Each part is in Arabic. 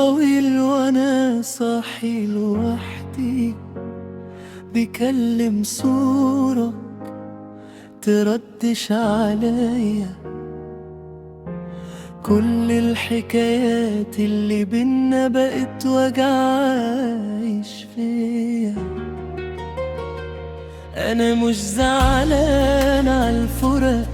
طويل وانا صاحي لوحدي، بكلم صورة تردش عليا كل الحكايات اللي بينا بقت وجع عايش فيا. انا مش زعلان عالفراق،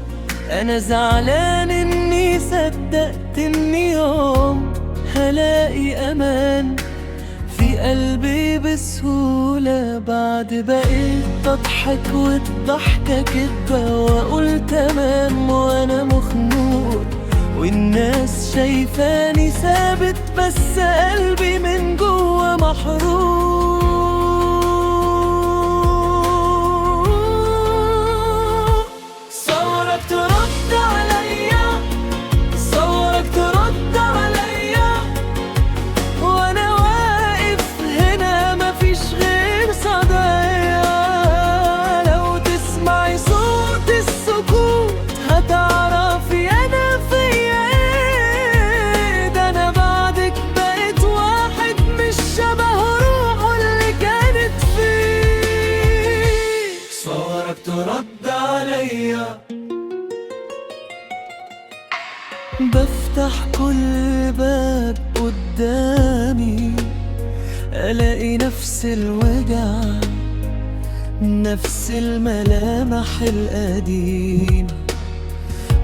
انا زعلان اني صدقت اني يوم هلاقي امان في قلبي بسهولة. بعد بقيت اضحك والضحكة كدبة واقول تمام وانا مخنوق، والناس شايفاني ثابت بس قلبي من جوا محروق. صورك ترد عليا، صورك ترد عليا، وانا واقف هنا مفيش غير صدايا. لو تسمعي صوت السكوت هتعرفي انا فيا ايه. ده انا بعدك بقيت واحد مش شبه روحه اللي كانت فيه. صورك ترد عليا، بفتح كل باب قدامي الاقي نفس الوجع، نفس الملامح القديمة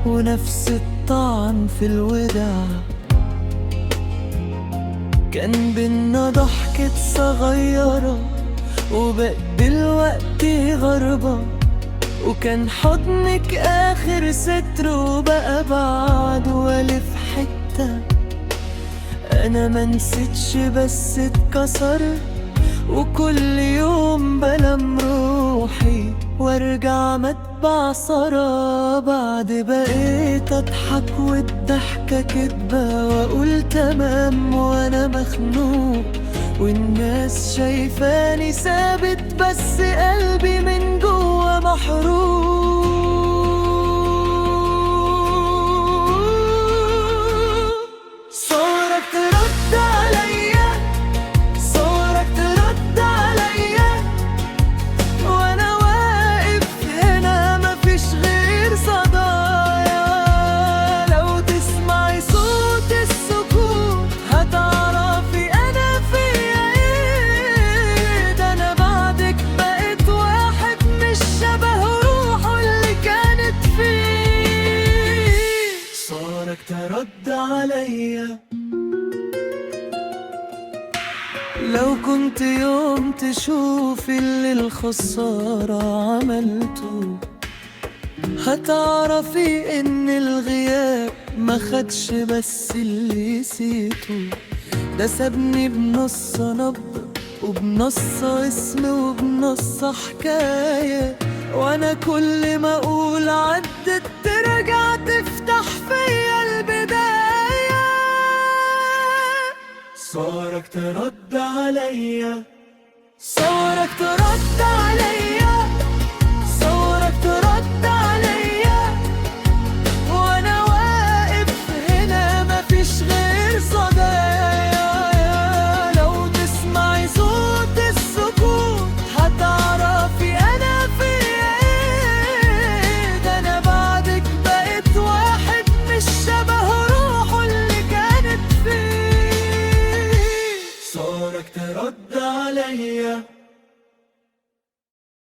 ونفس الطعن في الوداع. كان بينا ضحكة صغيرة وبقت دلوقتي غربة، وكان حضنك آخر ستر وبقى بعد والف حتة. أنا منسيتش بس اتكسر، وكل يوم بلم روحي وارجع متبع سرى. بعد بقيت اضحك والضحكة كدبة واقول تمام وانا مخنوق، والناس شايفاني ثابت بس قلبي من جوا محروق. صورك ترد عليا، صورك ترد عليا، وانا واقف هنا مفيش غير صدايا. لو تسمعي صوت السكوت هتعرفي انا فيا ايه. ده انا بعدك بقيت واحد مش شبه روحه اللي كانت فيه. صورك ترد عليا. لو كنت يوم تشوف اللي الخسارة عملته هتعرفي ان الغياب ما خدش بس اللي نسيته. ده سابني بنص نبض وبنص اسم وبنص حكاية، وانا كل ما اقول عدت ترجع تفتح فيا البداية. صورك ترد عليا، صورك ترد عليا،